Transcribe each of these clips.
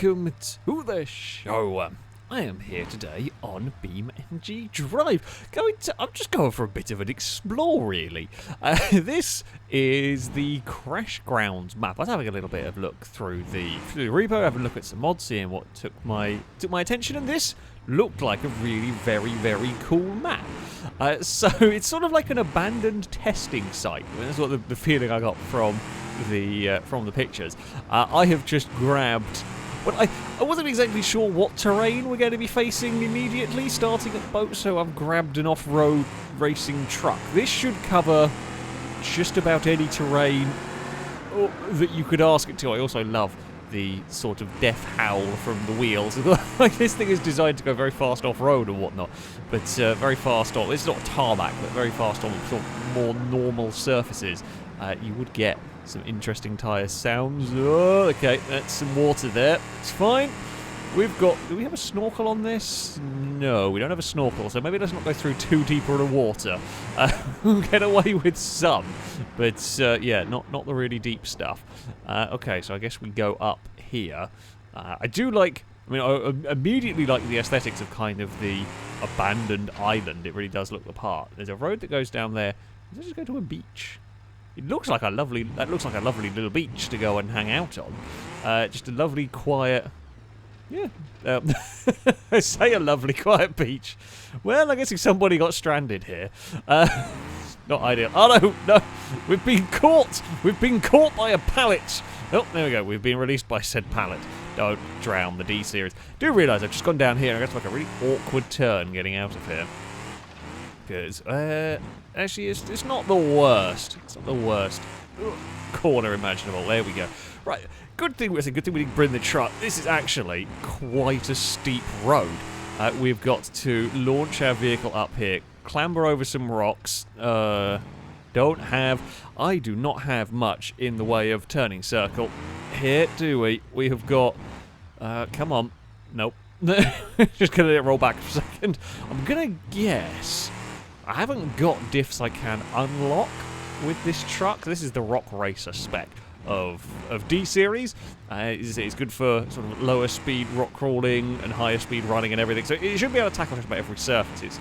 welcome to the show. I am here today on BeamNG Drive. I'm just going for a bit of an explore, really. This is the Crashgrounds map. I was having a little bit of look through the repo, having a look at some mods, seeing what took my attention, and this looked like a really very cool map. So it's sort of like an abandoned testing site. That's what the feeling I got from the pictures. I have just grabbed. Well, I wasn't exactly sure what terrain we're going to be facing immediately, starting at the boat, so I've grabbed an off-road racing truck. This should cover just about any terrain that you could ask it to. I also love the sort of death howl from the wheels. Like, this thing is designed to go very fast off-road and whatnot, but very fast on. It's not tarmac, but very fast on sort of more normal surfaces. You would get some interesting tyre sounds. Oh, okay, that's some water there. It's fine. We've got... Do we have a snorkel on this? No, we don't have a snorkel, so maybe let's not go through too deep in the water. We'll get away with some, but yeah, not the really deep stuff. Okay, so I guess we go up here. I do like... I mean, I immediately like the aesthetics of kind of the abandoned island. It really does look the part. There's a road that goes down there. Let's just go to a beach. It looks like a lovely. That looks like a lovely little beach to go and hang out on. Just a lovely, quiet. Yeah. I say a lovely, quiet beach. Well, I guess if somebody got stranded here. Not ideal. Oh no! We've been caught. We've been caught by a pallet. Oh, there we go. We've been released by said pallet. Don't drown the D series. Do realise I've just gone down here and I got to make a really awkward turn getting out of here. Because, actually, it's not the worst. It's not the worst corner imaginable. There we go. Right, good thing we didn't bring the truck. This is actually quite a steep road. We've got to launch our vehicle up here, clamber over some rocks. I do not have much in the way of turning circle here, do we? We have got, come on. Nope. Just gonna let it roll back for a second. I'm gonna guess... I haven't got diffs I can unlock with this truck. This is the rock racer spec of D-Series. It's good for sort of lower speed rock crawling and higher speed running and everything. So it should be able to tackle just about every surface. It's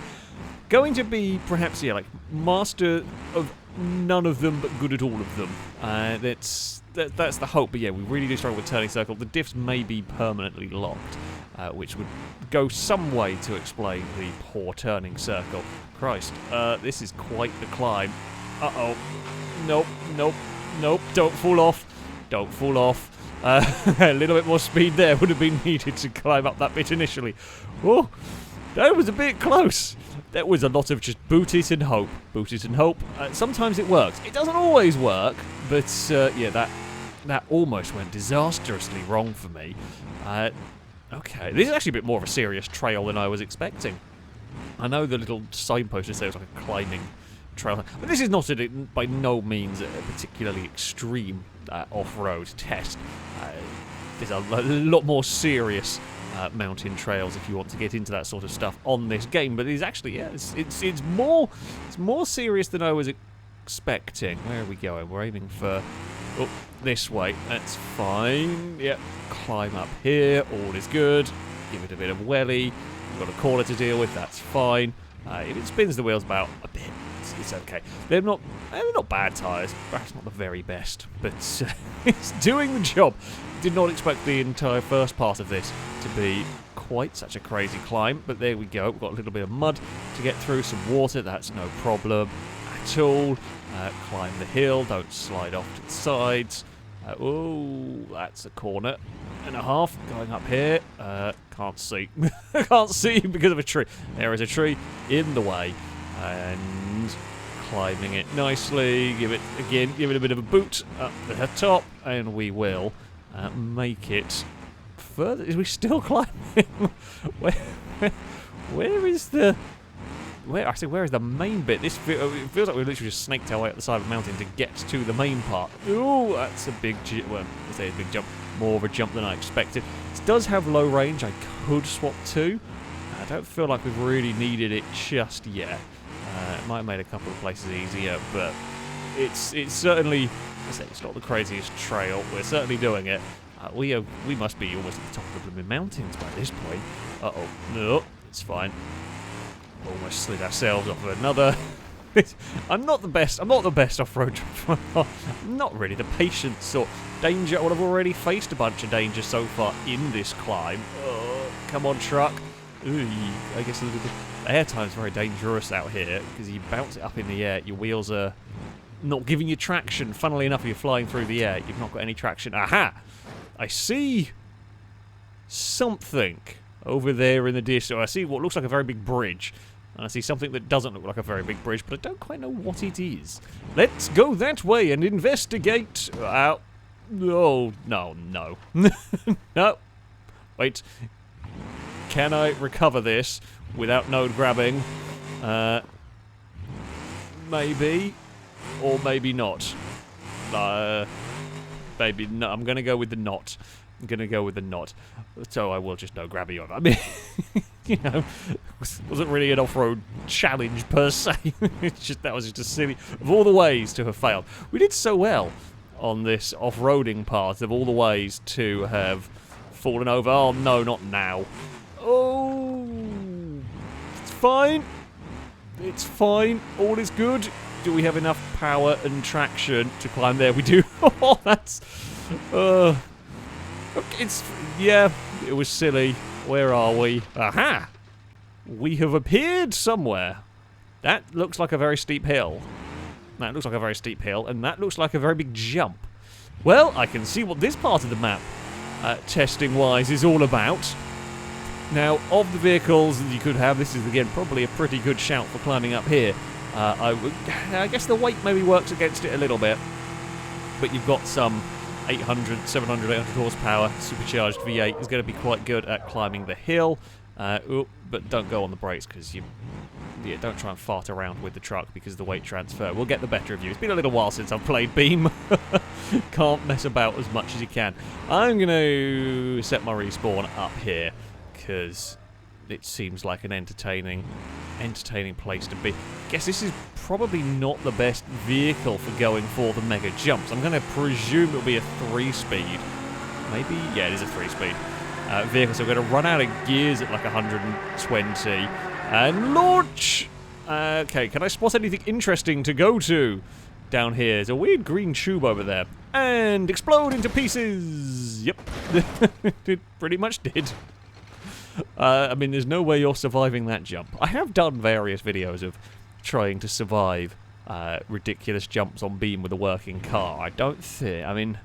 going to be perhaps, yeah, like master of none of them but good at all of them. That's the hope. But yeah, we really do struggle with turning circle. The diffs may be permanently locked, which would go some way to explain the poor turning circle. Christ, this is quite the climb. Uh-oh. Nope. Don't fall off. Don't fall off. A little bit more speed there would have been needed to climb up that bit initially. Oh, that was a bit close. That was a lot of just boot it and hope. Boot it and hope. Sometimes it works. It doesn't always work, but yeah, that almost went disastrously wrong for me. Okay, this is actually a bit more of a serious trail than I was expecting. I know the little signpost just there was like a climbing trail, but this is not by no means a particularly extreme off-road test. There's a lot more serious mountain trails if you want to get into that sort of stuff on this game, but it's actually, yeah, it's more serious than I was expecting. Where are we going? We're aiming for this way. That's fine. Yep. Climb up here. All is good. Give it a bit of welly. We've got a corner to deal with. That's fine. If it spins the wheels about a bit, it's okay. They're not bad tyres. Perhaps not the very best, but it's doing the job. Did not expect the entire first part of this to be quite such a crazy climb, but there we go. We've got a little bit of mud to get through, some water. That's no problem at all. Climb the hill. Don't slide off to the sides. Oh, that's a corner and a half going up here. Can't see. Can't see because of a tree. There is a tree in the way. And climbing it nicely. Give it a bit of a boot up the top, and we will make it further. Is we still climbing? Where is the... Where is the main bit? It feels like we've literally just snaked our way up the side of the mountain to get to the main part. Ooh, that's a big jump. Well, I say a big jump. More of a jump than I expected. It does have low range. I could swap to. I don't feel like we've really needed it just yet. It might have made a couple of places easier, but it's certainly... I say it's not the craziest trail. We're certainly doing it. We must be almost at the top of the blooming mountains by this point. Uh-oh. No, it's fine. Almost slid ourselves off of another. I'm not the best off-road driver. I'm not really the patient sort. Danger, well, I've already faced a bunch of danger so far in this climb. Come on, truck. Ooh, I guess the airtime's very dangerous out here because you bounce it up in the air. Your wheels are not giving you traction. Funnily enough, you're flying through the air. You've not got any traction. Aha! I see something over there in the distance. I see what looks like a very big bridge. And I see something that doesn't look like a very big bridge, but I don't quite know what it is. Let's go that way and investigate. Oh, no. No. Wait. Can I recover this without node grabbing? Maybe. Or maybe not. Maybe no. I'm going to go with the not. So I will just node grab you on. I mean, you know, wasn't really an off-road challenge per se. That was just a silly, of all the ways to have failed. We did so well on this off-roading part of all the ways to have fallen over. Oh no, not now. Oh, it's fine. It's fine. All is good. Do we have enough power and traction to climb there? We do. Oh, that's. Okay, yeah, it was silly. Where are we? Aha! We have appeared somewhere. That looks like a very steep hill. And that looks like a very big jump. Well, I can see what this part of the map, testing-wise, is all about. Now, of the vehicles that you could have, this is, again, probably a pretty good shout for climbing up here. I guess the weight maybe works against it a little bit. But you've got some 700, 800 horsepower supercharged V8 is going to be quite good at climbing the hill. But don't go on the brakes because don't try and fart around with the truck because of the weight transfer. We'll get the better of you. It's been a little while since I've played Beam. Can't mess about as much as you can. I'm going to set my respawn up here because it seems like an entertaining place to be. Guess this is probably not the best vehicle for going for the mega jumps. I'm going to presume it'll be a 3-speed. Maybe? Yeah, it is a 3-speed vehicle. So we're going to run out of gears at like 120 and launch! Okay, can I spot anything interesting to go to down here? There's a weird green tube over there. And explode into pieces! Yep. It pretty much did. I mean, there's no way you're surviving that jump. I have done various videos of trying to survive ridiculous jumps on Beam with a working car. I don't think... I mean...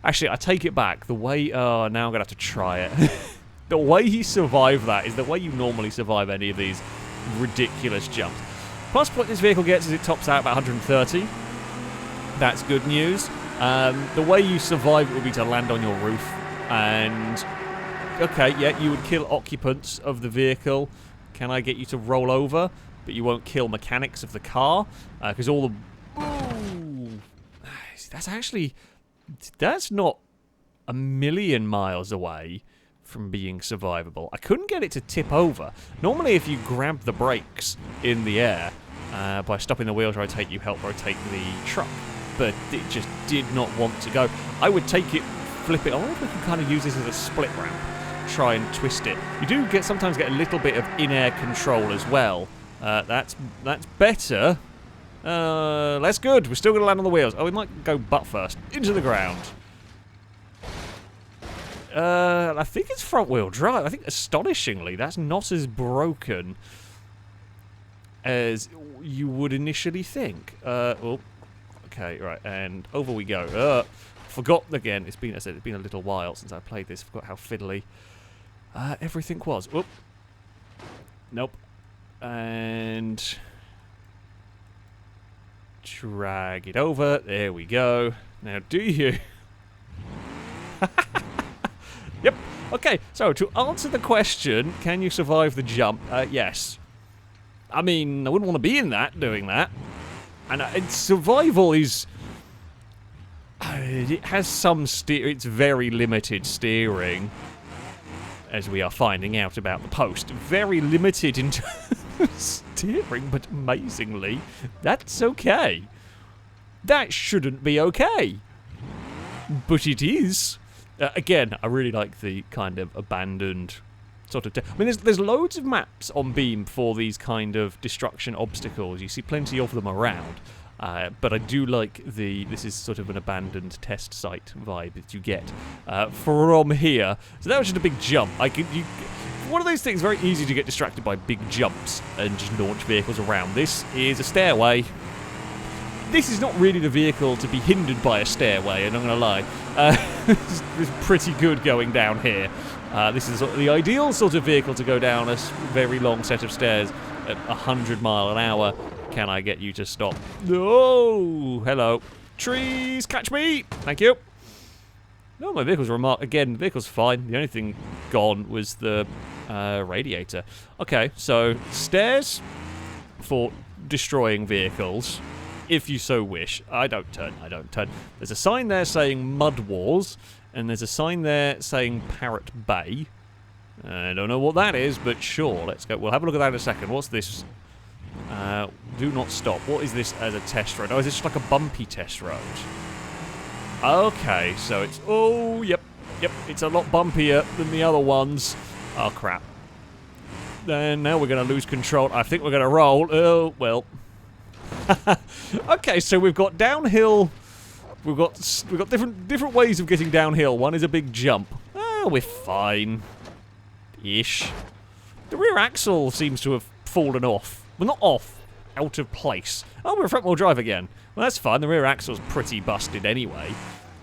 Actually, I take it back. The way... now I'm going to have to try it. The way he survived that is the way you normally survive any of these ridiculous jumps. Plus point this vehicle gets is it tops out about 130. That's good news. The way you survive it would be to land on your roof and... Okay, yeah, you would kill occupants of the vehicle. Can I get you to roll over? But you won't kill mechanics of the car. Because all the... Ooh, that's actually... That's not a million miles away from being survivable. I couldn't get it to tip over. Normally, if you grab the brakes in the air, by stopping the wheels rotate, you help rotate the truck. But it just did not want to go. I would take it, flip it. I wonder if we can kind of use this as a split ramp. Try and twist it. You do sometimes get a little bit of in-air control as well. That's better. That's good. We're still going to land on the wheels. Oh, we might go butt first. Into the ground. I think it's front-wheel drive. I think, astonishingly, that's not as broken as you would initially think. Oh, okay, right, and over we go. Forgot again. It's been a little while since I played this. Forgot how fiddly everything was. Oop. Nope. And drag it over. There we go. Now, do you? Yep. Okay. So to answer the question, can you survive the jump? Yes. I mean, I wouldn't want to be in that doing that. And survival is. It has some it's very limited steering, as we are finding out about the post. Very limited in steering, but amazingly, that's okay. That shouldn't be okay. But it is. Again, I really like the kind of abandoned sort of... I mean, there's loads of maps on Beam for these kind of destruction obstacles. You see plenty of them around. But I do like this is sort of an abandoned test site vibe that you get from here. So that was just a big jump. One of those things, very easy to get distracted by big jumps and just launch vehicles around. This is a stairway. This is not really the vehicle to be hindered by a stairway, and I'm going to lie. This is pretty good going down here. This is the ideal sort of vehicle to go down a very long set of stairs at 100 miles an hour. Can I get you to stop? No! Hello. Trees, catch me! Thank you. No, my vehicle's again, the vehicle's fine. The only thing gone was the radiator. Okay, so stairs for destroying vehicles, if you so wish. I don't turn. There's a sign there saying Mud Wars, and there's a sign there saying Parrot Bay. I don't know what that is, but sure, let's go. We'll have a look at that in a second. What's this? Do not stop. What is this as a test road? Oh, is this just like a bumpy test road? Okay, so it's... Oh, yep. It's a lot bumpier than the other ones. Oh, crap. Then now we're going to lose control. I think we're going to roll. Oh, well. Okay, so we've got downhill. We've got different ways of getting downhill. One is a big jump. Oh, we're fine. Ish. The rear axle seems to have fallen off. Well, not off. Out of place. Oh, we're front-wheel drive again. Well, that's fine. The rear axle's pretty busted anyway.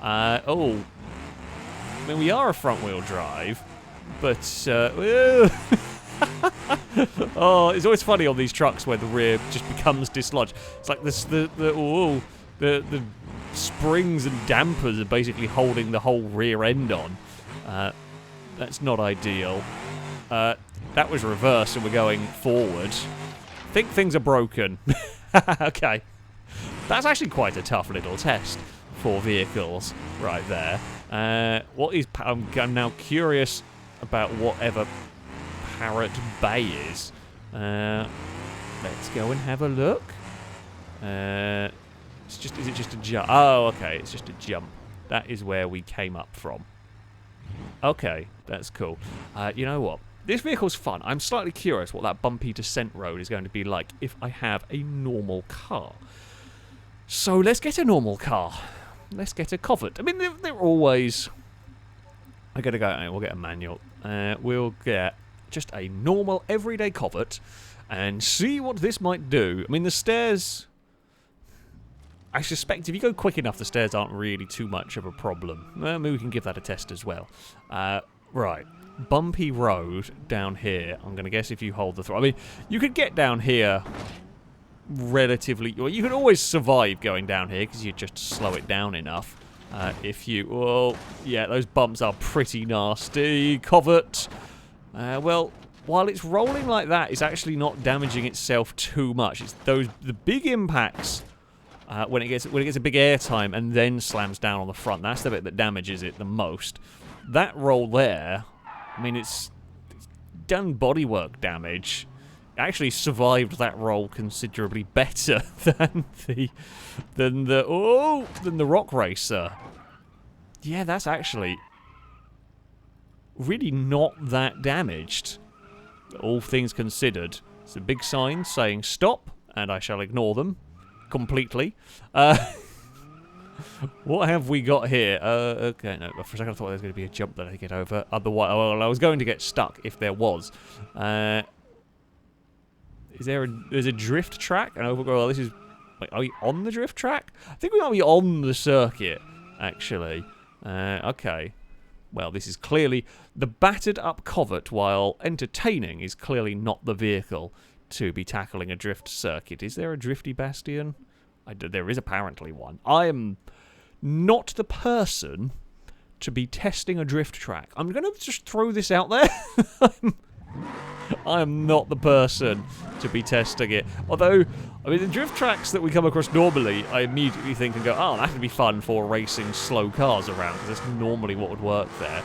Oh. I mean, we are a front-wheel drive, but... Oh, it's always funny on these trucks where the rear just becomes dislodged. It's like this, the springs and dampers are basically holding the whole rear end on. That's not ideal. That was reverse and we're going forward. I think things are broken. Okay. That's actually quite a tough little test for vehicles right there. What is... I'm now curious about whatever Parrot Bay is. Let's go and have a look. Is it just a jump? Oh, okay, it's just a jump. That is where we came up from. Okay, that's cool. You know what? This vehicle's fun. I'm slightly curious what that bumpy descent road is going to be like if I have a normal car. So let's get a normal car. Let's get a Covert. I mean, they're always... I gotta go. We'll get a manual. We'll get just a normal, everyday Covert and see what this might do. I mean, the stairs... I suspect if you go quick enough, the stairs aren't really too much of a problem. Maybe we can give that a test as well. Right. Bumpy road down here. I'm going to guess if you hold the throttle. I mean, you could get down here relatively... Well, you can always survive going down here because you just slow it down enough. If you... Well, yeah, those bumps are pretty nasty. Covert. Well, while it's rolling like that, it's actually not damaging itself too much. It's the big impacts when it gets a big airtime and then slams down on the front. That's the bit that damages it the most. That roll there... I mean, it's done bodywork damage. It actually survived that roll considerably better than the Rock Racer. Yeah, that's actually really not that damaged. All things considered. It's a big sign saying stop, and I shall ignore them completely. What have we got here? Okay, no, for a second I thought there was going to be a jump that I could get over. Otherwise, well, I was going to get stuck if there was. There's a drift track? And well, this is... Wait, are we on the drift track? I think we might be on the circuit, actually. Okay. Well, this is clearly... The battered up Covert, while entertaining, is clearly not the vehicle to be tackling a drift circuit. Is there a drifty bastion? There is apparently one. I am not the person to be testing a drift track. I'm going to just throw this out there. I am not the person to be testing it. Although, I mean, the drift tracks that we come across normally, I immediately think and go, oh, that could be fun for racing slow cars around, because that's normally what would work there.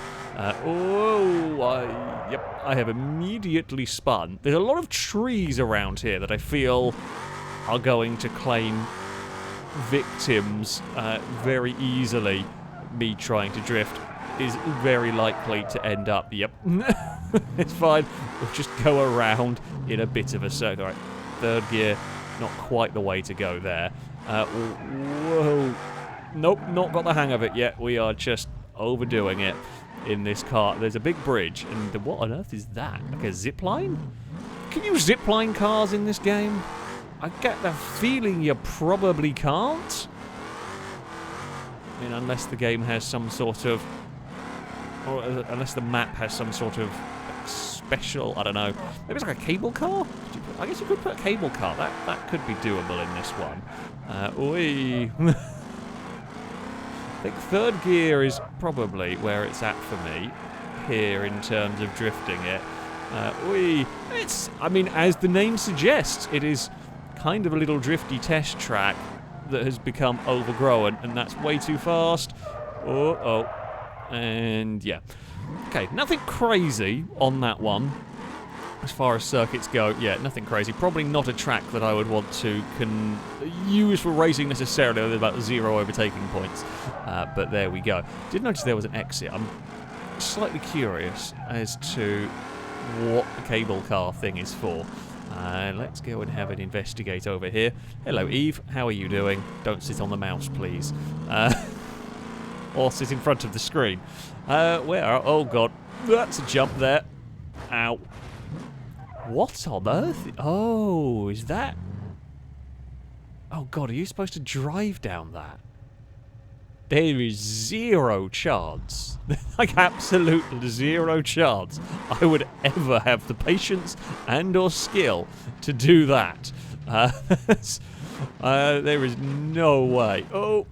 Yep, I have immediately spun. There's a lot of trees around here that I feel are going to claim victims very easily, me trying to drift. is very likely to end up. Yep. It's fine. We'll just go around in a bit of a circle. Right. Third gear, not quite the way to go there. Whoa. Nope, not got the hang of it yet. We are just overdoing it in this car. There's a big bridge, and what on earth is that? Like a zip line? Can you zip line cars in this game? I get the feeling you probably can't. I mean, unless the game has some sort of... Or unless the map has some sort of special, I don't know. Maybe it's like a cable car? I guess you could put a cable car. That could be doable in this one. Oi. I think third gear is probably where it's at for me here in terms of drifting it. I mean, as the name suggests, it is kind of a little drifty test track that has become overgrown, and that's way too fast. And yeah. Okay, nothing crazy on that one. As far as circuits go, yeah, nothing crazy. Probably not a track that I would want to use for racing necessarily, with about 0 overtaking points. But there we go. Did notice there was an exit. I'm slightly curious as to what the cable car thing is for. Let's go and have an investigate over here. Hello, Eve. How are you doing? Don't sit on the mouse, please. Or sit in front of the screen. Oh, God. That's a jump there. Ow. What on earth? Oh, is that... Oh, God, are you supposed to drive down that? There is 0 chance, like absolute 0 chance, I would ever have the patience and or skill to do that. There is no way. Oh,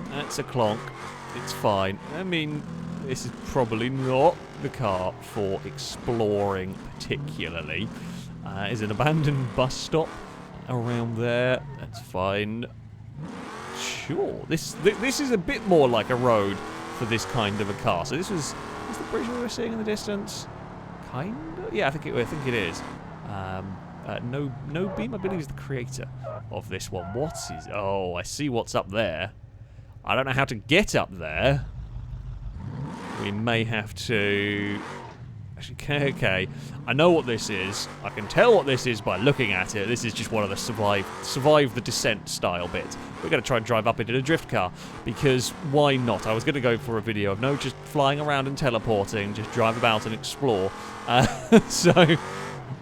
that's a clonk. It's fine. I mean, this is probably not the car for exploring particularly. Is an abandoned bus stop around there. That's fine. Sure. This is a bit more like a road for this kind of a car. So this was the bridge we were seeing in the distance. Kind of? Yeah, I think it is. No Beam, I believe, is the creator of this one. What is... Oh, I see what's up there. I don't know how to get up there. We may have to... Actually, okay. I know what this is. I can tell what this is by looking at it. This is just one of the survive the descent style bits. We're going to try and drive up into the drift car, because why not? I was going to go for a video of no just flying around and teleporting, just drive about and explore. So,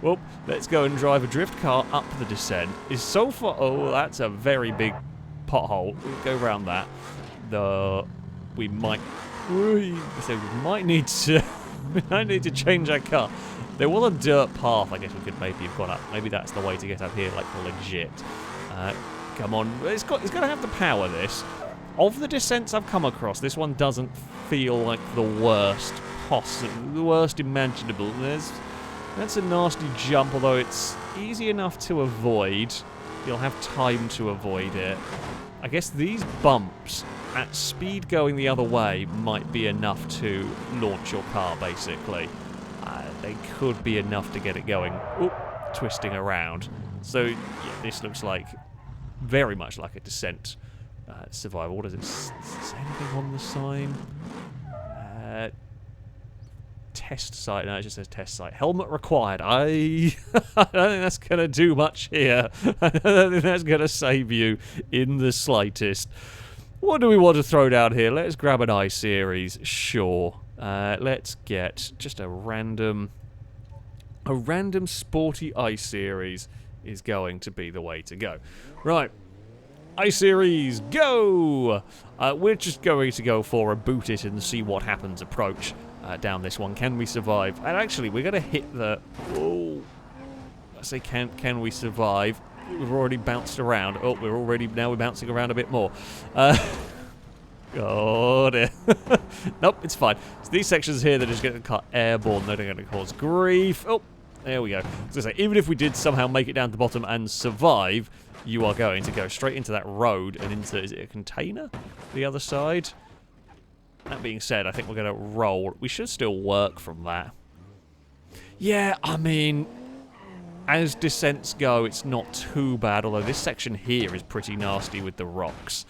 well, let's go and drive a drift car up the descent. Is so far... Oh, that's a very big pothole. We'll go around that. We might need to... I need to change our car. There was a dirt path I guess we could maybe have gone up. Maybe that's the way to get up here, like legit. Come on. It's got to have the power, this. Of the descents I've come across, this one doesn't feel like the worst possible, the worst imaginable. That's a nasty jump, although it's easy enough to avoid. You'll have time to avoid it. I guess these bumps at speed going the other way might be enough to launch your car, basically. They could be enough to get it going. Oop, twisting around. So, yeah, this looks like very much like a descent survival. What does it say? Anything on the sign? Test site. No, it just says test site. Helmet required. I don't think that's going to do much here. I don't think that's going to save you in the slightest. What do we want to throw down here? Let's grab an I-Series. Sure. Let's get just a random sporty I-Series is going to be the way to go. Right. I-Series, go! We're just going to go for a boot it and see what happens approach down this one. Can we survive? And actually, we're going to hit the... Oh, I say can we survive? We've already bounced around. Oh, now we're bouncing around a bit more. Oh dear. Nope, it's fine. So these sections here, they're just going to cut airborne. They're going to cause grief. Oh, there we go. As I say, even if we did somehow make it down to the bottom and survive, you are going to go straight into that road and into, is it a container? The other side? That being said, I think we're going to roll. We should still work from that. Yeah, I mean... as descents go, it's not too bad, although this section here is pretty nasty with the rocks.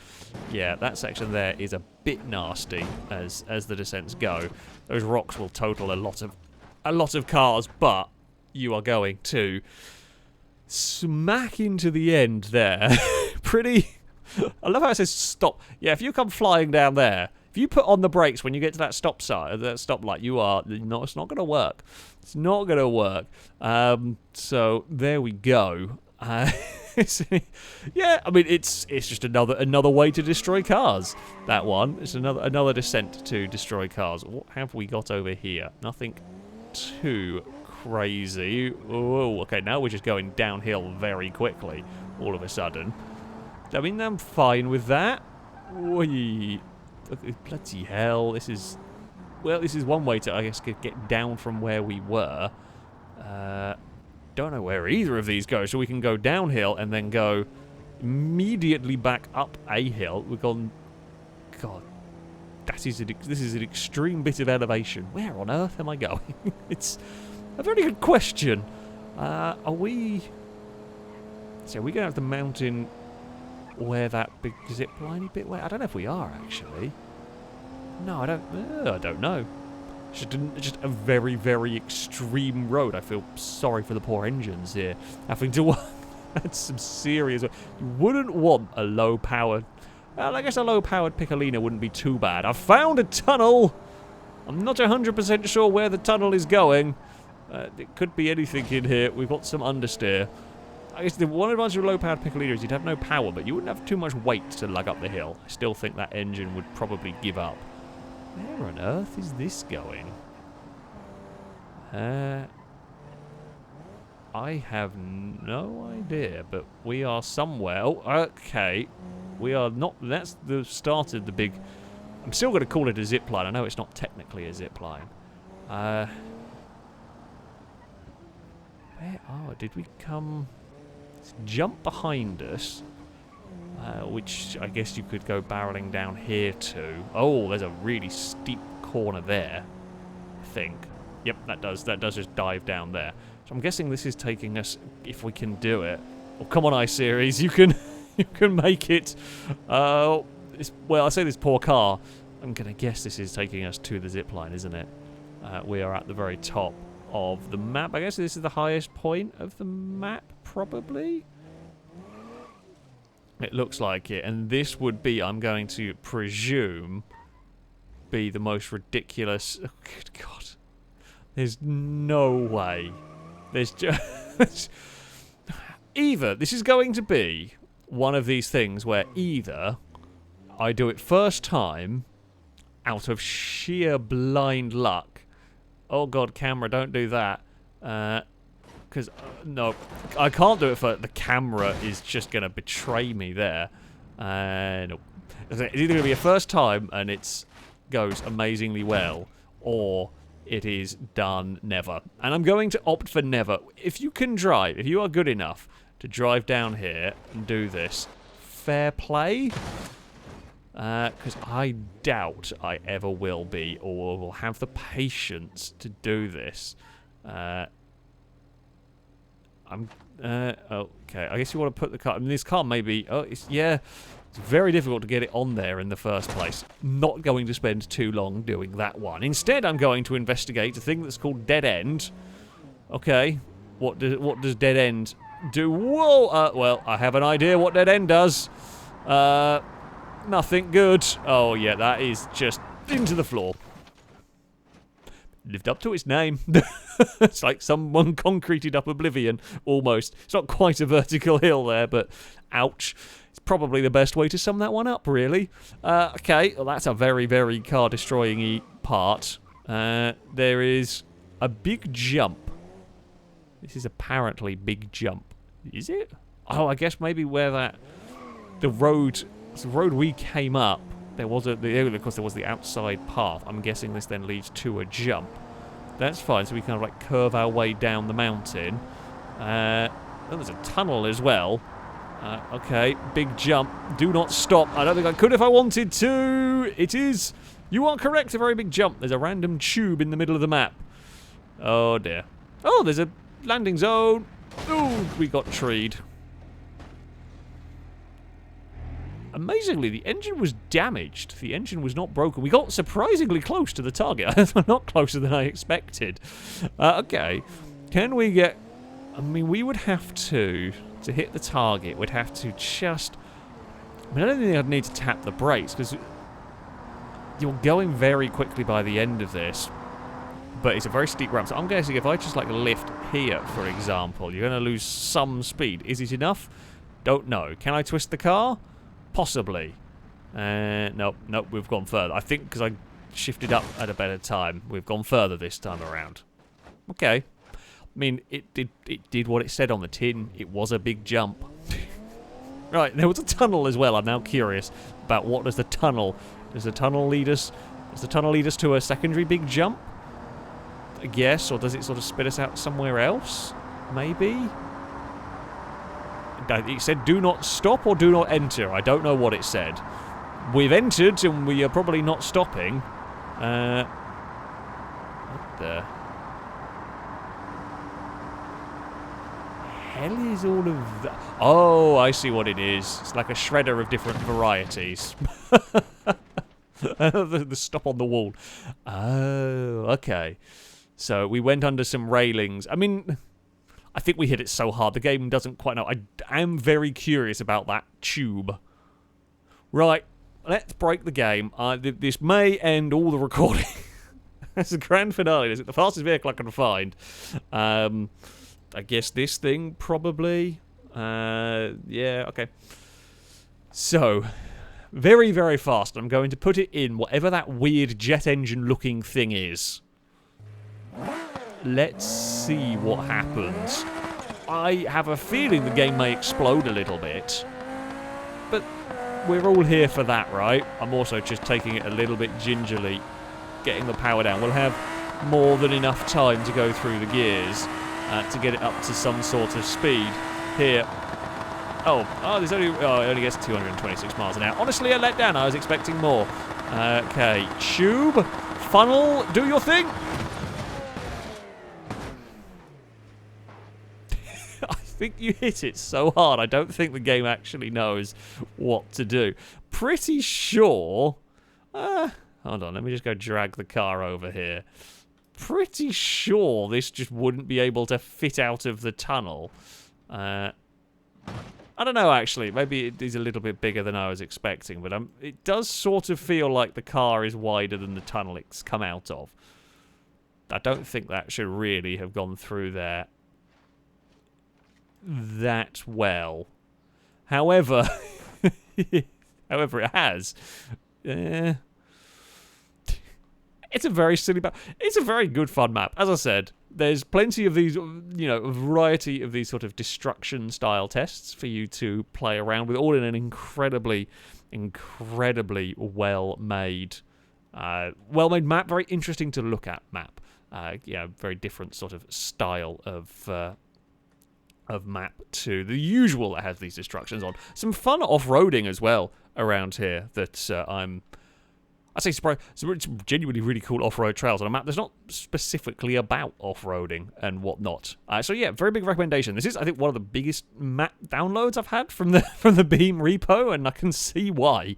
Yeah, that section there is a bit nasty as the descents go. Those rocks will total a lot of cars, but you are going to smack into the end there. Pretty... I love how it says stop. Yeah, if you come flying down there, if you put on the brakes when you get to that stop sign, that stoplight, it's not going to work. It's not going to work. So there we go. Yeah, I mean it's just another way to destroy cars. That one. It's another descent to destroy cars. What have we got over here? Nothing too crazy. Oh, okay. Now we're just going downhill very quickly. All of a sudden. I mean, I'm fine with that. Oy. Bloody hell, this is one way to, I guess, get down from where we were. Don't know where either of these go, so we can go downhill and then go immediately back up a hill. We've gone... God, this is an extreme bit of elevation. Where on earth am I going? It's a very good question. Are we... So are we going to have the mountain... where that big zip-liney bit where I don't know if we are actually. No, I don't know. Just a very, very extreme road. I feel sorry for the poor engines here, having to that's some serious. You wouldn't want a low-powered. Well, I guess a low-powered Piccolina wouldn't be too bad. I found a tunnel. I'm not 100% sure where the tunnel is going. It could be anything in here. We've got some understeer. I guess the one advantage of a low-powered Piccolina is you'd have no power, but you wouldn't have too much weight to lug up the hill. I still think that engine would probably give up. Where on earth is this going? I have no idea, but we are somewhere. Oh, okay. We are not... That's the start of the big... I'm still going to call it a zip line. I know it's not technically a zip line. Where are... Did we come... Jump behind us, which I guess you could go barreling down here to. Oh, there's a really steep corner there, I think. Yep, that does just dive down there. So I'm guessing this is taking us, if we can do it. Oh, come on, iSeries, you can make it. Well, I say this poor car. I'm gonna guess this is taking us to the zip line, isn't it? We are at the very top of the map. I guess this is the highest point of the map, probably. It looks like it, and this would be, I'm going to presume, be the most ridiculous... Oh, good God. There's no way. There's just... Either, this is going to be one of these things where either I do it first time out of sheer blind luck. Oh God, camera, don't do that. Because, no, I can't do it for... The camera is just going to betray me there. No. It's either going to be a first time and it goes amazingly well, or it is done never. And I'm going to opt for never. If you can drive, if you are good enough to drive down here and do this, fair play. Because I doubt I ever will be, or will have the patience to do this. Okay, I guess you want to put the car... I mean, this car may be... Oh, it's very difficult to get it on there in the first place. Not going to spend too long doing that one. Instead, I'm going to investigate a thing that's called Dead End. Okay, what does Dead End do? Whoa! Well, I have an idea what Dead End does. Nothing good. Oh, yeah, that is just into the floor. Lived up to its name. It's like someone concreted up oblivion, almost. It's not quite a vertical hill there, but ouch. It's probably the best way to sum that one up, really. Okay, well, that's a very, very car-destroying part. There is a big jump. This is apparently big jump. Is it? Oh, I guess maybe where the road we came up, of course there was the outside path. I'm guessing this then leads to a jump. That's fine, so we kind of like curve our way down the mountain. Oh, there's a tunnel as well. Okay, big jump. Do not stop. I don't think I could if I wanted to. It is. You are correct, a very big jump. There's a random tube in the middle of the map. Oh dear. Oh, there's a landing zone. Ooh, we got treed. Amazingly, the engine was damaged. The engine was not broken. We got surprisingly close to the target. Not closer than I expected. Okay. Can we get... I mean, we would have to hit the target, we'd have to just... I mean, I don't think I'd need to tap the brakes, because you're going very quickly by the end of this. But it's a very steep ramp, so I'm guessing if I just, like, lift here, for example, you're going to lose some speed. Is it enough? Don't know. Can I twist the car? Possibly. Nope, we've gone further. I think because I shifted up at a better time, we've gone further this time around. Okay. I mean, it did what it said on the tin. It was a big jump. Right, there was a tunnel as well. I'm now curious about what does the tunnel... Does the tunnel lead us to a secondary big jump? I guess, or does it sort of spit us out somewhere else? Maybe? It said do not stop or do not enter. I don't know what it said. We've entered and we are probably not stopping. What the hell is all of that? Oh, I see what it is. It's like a shredder of different varieties. The stop on the wall. Oh, okay. So we went under some railings. I mean, I think we hit it so hard. The game doesn't quite know. I am very curious about that tube. Right, let's break the game. This may end all the recording. That's the grand finale. Is it the fastest vehicle I can find? I guess this thing, probably. Yeah, okay. So... very, very fast. I'm going to put it in whatever that weird jet engine looking thing is. Let's see what happens. I have a feeling the game may explode a little bit. But we're all here for that, right? I'm also just taking it a little bit gingerly, getting the power down. We'll have more than enough time to go through the gears to get it up to some sort of speed. Here. Oh, there's only... Oh, it only gets 226 miles an hour. Honestly, I let down. I was expecting more. Okay. Tube. Funnel. Do your thing. I think you hit it so hard. I don't think the game actually knows what to do. Pretty sure... hold on. Let me just go drag the car over here. Pretty sure this just wouldn't be able to fit out of the tunnel. I don't know, actually. Maybe it is a little bit bigger than I was expecting, but it does sort of feel like the car is wider than the tunnel it's come out of. I don't think that should really have gone through there that well. However, however, it has. It's a very silly map. It's a very good fun map. As I said, there's plenty of these, you know, a variety of these sort of destruction-style tests for you to play around with, all in an incredibly, incredibly well-made map. Very interesting to look at map. Yeah, very different sort of style of map to the usual that has these destructions on. Some fun off-roading as well around here that I'd say surprise. It's genuinely really cool off-road trails on a map that's not specifically about off-roading and whatnot. So yeah, very big recommendation. This is, I think, one of the biggest map downloads I've had from the Beam repo, and I can see why.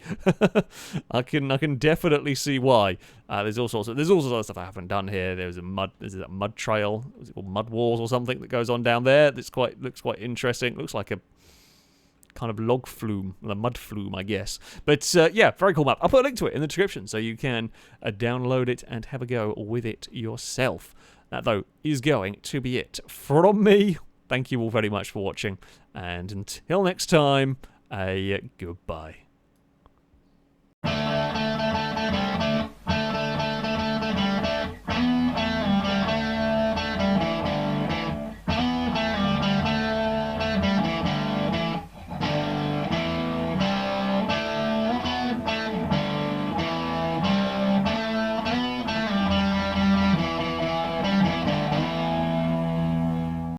I can definitely see why. There's all sorts of other stuff I haven't done here. There's a mud trail. Was it called Mud Wars or something that goes on down there? Looks quite interesting. Looks like a kind of log flume, a mud flume, I guess. But yeah, very cool map. I'll put a link to it in the description so you can download it and have a go with it yourself. That, though, is going to be it from me. Thank you all very much for watching, and until next time, a goodbye.